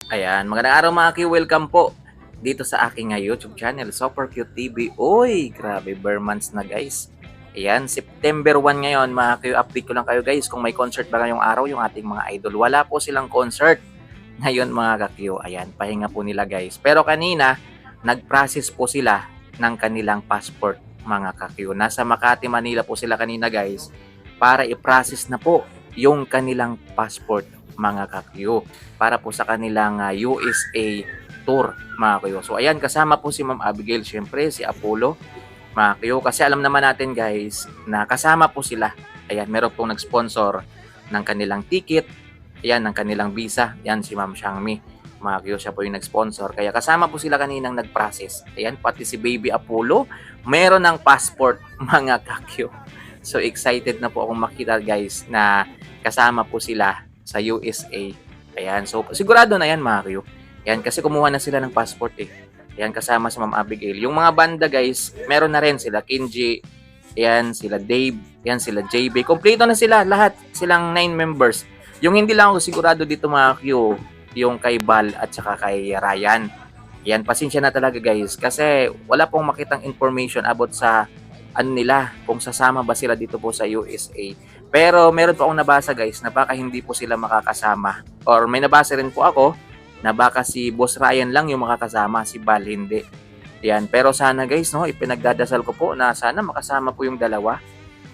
Ayan, magandang araw mga Q. Welcome po dito sa aking YouTube channel, Super Cute TV. Uy, grabe, bare months na guys. Ayan, September 1 ngayon mga Q. Update ko lang kayo guys kung may concert ba ngayong araw yung ating mga idol. Wala po silang concert ngayon mga ka-Q. Ayan, pahinga po nila guys. Pero kanina, nag-process po sila ng kanilang passport mga ka-Q. Nasa Makati, Manila po sila kanina guys para i-process na po yung kanilang passport mga ka-Q para po sa kanilang USA tour mga kayo. So ayan, kasama po si Ma'am Abigail, syempre si Apollo mga kayo. Kasi alam naman natin guys na kasama po sila. Ayan, meron pong nag-sponsor ng kanilang ticket, ayan, ng kanilang visa. Yan si Ma'am Xiangmi mga kayo, siya po yung nag-sponsor. Kaya kasama po sila kaninang nag-process. Ayan, pati si Baby Apollo, meron ng passport mga kakyo. So excited na po akong makita guys na kasama po sila sa USA. Ayan, so sigurado na yan mga kayo. Ayan, kasi kumuha na sila ng passport eh. Ayan, kasama si Ma'am Abigail. Yung mga banda guys, meron na rin sila Kinji, ayan, sila Dave, ayan, sila JB. Kompleto na sila, lahat. Silang 9 members. Yung hindi lang ako sigurado dito mga Q, yung kay Bal at saka kay Ryan. Ayan, pasensya na talaga guys. Kasi wala pong makitang information about sa ano nila, kung sasama ba sila dito po sa USA. Pero meron po akong nabasa guys na baka hindi po sila makakasama. Or may nabasa rin po ako na baka si Boss Ryan lang yung makakasama, si Bal hindi. Yan, pero sana guys, no, ipinagdadasal ko po na sana makasama po yung dalawa.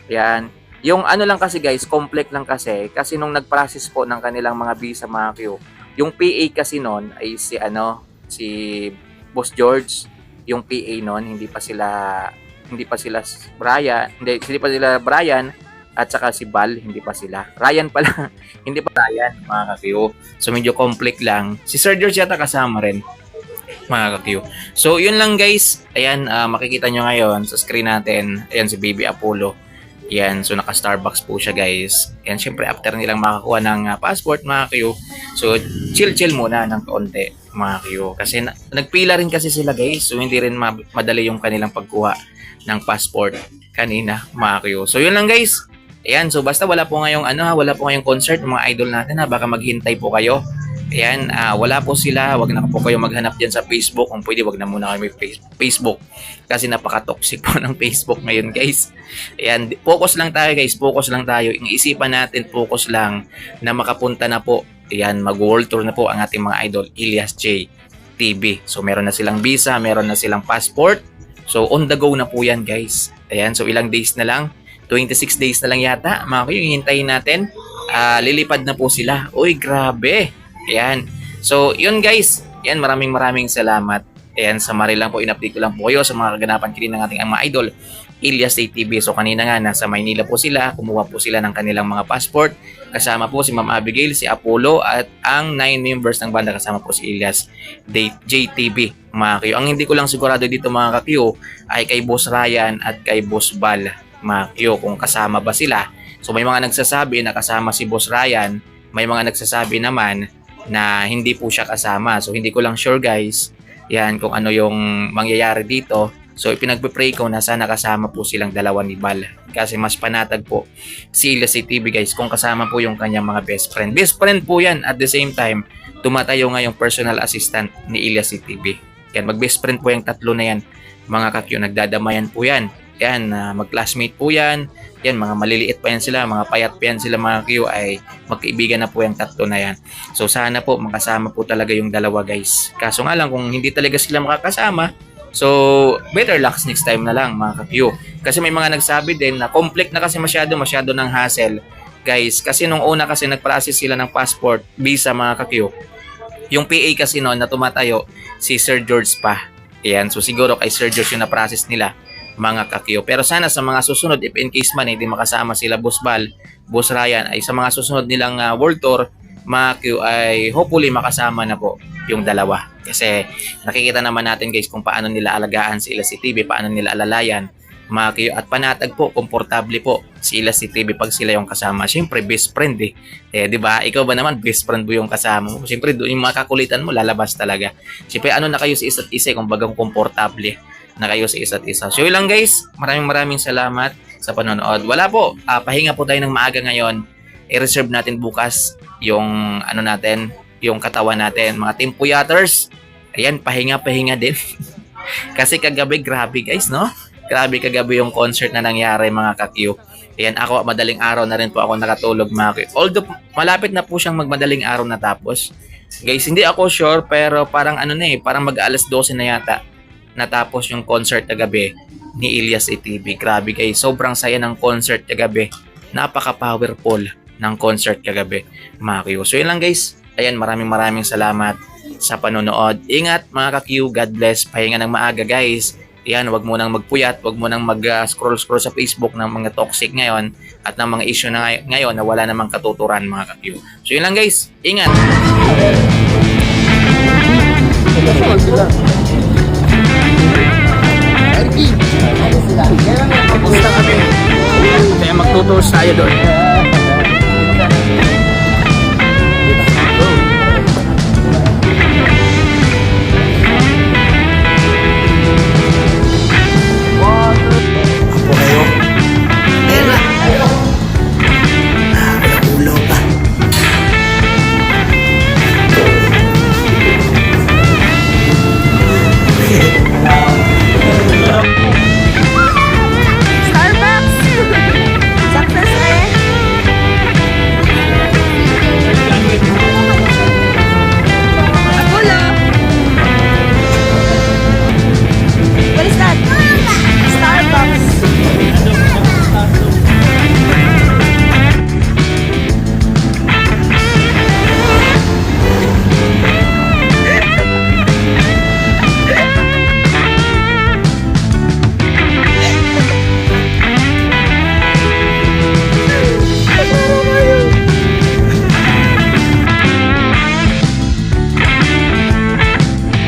Yan. Yung ano lang kasi guys, complex lang kasi nung nag-process po ng kanilang mga visa mga Q, yung PA kasi noon ay si si Boss George, yung PA noon, hindi pa sila Brian at saka si Bal, hindi pa sila. Ryan pala, hindi pa Ryan, mga kakiyo. So medyo complex lang. Si Sir George yata kasama rin, mga kakiyo. So yun lang guys. Ayan, makikita nyo ngayon sa screen natin. Ayan si Baby Apollo. Ayan, so naka-Starbucks po siya guys. Ayan, syempre after nilang makakuha ng passport mga kayo. So chill muna ng kaunti mga kayo. Kasi nagpila rin kasi sila guys. So hindi rin madali yung kanilang pagkuha ng passport kanina mga kayo. So yun lang guys. Ayan, so basta wala po ngayong concert ng mga idol natin baka maghintay po kayo. Ayan, wala po sila, wag na po kayo maghanap diyan sa Facebook. Kung pwede, wag na muna kayo may Facebook. Kasi napaka-toxic po ng Facebook ngayon guys. Ayan, focus lang tayo guys, focus lang tayo. Iisipan natin, focus lang na makapunta na po. Ayan, mag-world tour na po ang ating mga idol, Elias J TV. So meron na silang visa, meron na silang passport. So on the go na po yan guys. Ayan, so ilang days na lang, 26 days na lang yata mga kayo, hihintayin natin. Lilipad na po sila. Uy, grabe. Ayan. So yun guys, yan, maraming salamat. Ayan, sa mari lang po, in-update ko lang po kayo sa mga kaganapan ng ating mga idol, Elias TV. So kanina nga, nasa Maynila po sila, kumuha po sila ng kanilang mga passport. Kasama po si Ma'am Abigail, si Apollo, at ang 9 members ng banda kasama po si Elias JTV mga kayo. Ang hindi ko lang sigurado dito mga kakyo ay kay Boss Ryan at kay Boss Bal mga kakyo, kung kasama ba sila. So may mga nagsasabi na kasama si Boss Ryan, may mga nagsasabi naman na hindi po siya kasama. So hindi ko lang sure guys, yan, kung ano yung mangyayari dito. So ipinagpe-pray ko na sana kasama po silang dalawa ni Bal. Kasi mas panatag po si Elias TV guys kung kasama po yung kanyang mga best friend. Best friend po yan, at the same time, tumatayo nga yung personal assistant ni Elias TV. Yan, mag-best friend po yung tatlo na yan. Mga kakyo, nagdadamayan po yan. Yan, mag-classmate po yan. Yan, mga maliliit pa yan sila, mga payat pa yan sila mga kakyo, ay magkaibigan na po yung tatlo na yan. So sana po makasama po talaga yung dalawa guys. Kaso nga lang, kung hindi talaga sila makakasama, so better luck next time na lang mga kakyo. Kasi may mga nagsabi din na complex na kasi masyado ng hassle guys. Kasi nung una kasi nag-process sila ng passport, visa mga kakyo. Yung PA kasi noon na tumatayo, si Sir George pa. Ayan, so siguro kay Sir George yung na-process nila mga kakyo. Pero sana sa mga susunod, if in case man hindi makasama sila Boss Bal, Boss Ryan, ay sa mga susunod nilang world tour, mga kakyo, ay hopefully makasama na po yung dalawa. Kasi nakikita naman natin guys kung paano nila alagaan si Elias TV, paano nila alalayan mga kakyo, at panatag po, komportable po si Elias TV pag sila yung kasama. Siyempre best friend di ba? Ikaw ba naman best friend mo yung kasama mo? Siyempre doon yung mga kakulitan mo lalabas talaga. Siyempre ano na kayo sa isa't isa, kung bagang komportable na kayo sa isa't isa. So yun lang guys, maraming salamat sa panonood. Wala po, pahinga po tayo ng maaga ngayon. I-reserve natin bukas yung yung katawan natin. Mga team puyaters, ayan, pahinga-pahinga din. Kasi kagabi, grabe guys, no? Grabe kagabi yung concert na nangyari mga ka-Q. Ayan, ako, madaling araw na rin po ako nakatulog mga ka-Q. Although, malapit na po siyang magmadaling araw natapos. Guys, hindi ako sure, pero parang ano na parang mag-alas 12 na yata natapos yung concert kagabi ni Ilyas ATV. Grabe guys, sobrang saya ng concert kagabi. Napaka-powerful ng concert kagabi mga ka-Q. So yun lang guys. Ayan, maraming salamat sa panonood. Ingat mga ka-Q, God bless. Pahinga ng maaga guys. Yan, wag mo nang magpuyat, wag mo nang mag-scroll sa Facebook ng mga toxic ngayon at ng mga issue na ngayon na wala namang katuturan mga ka-Q. So yun lang guys, ingat! Kaya magtutours tayo doon.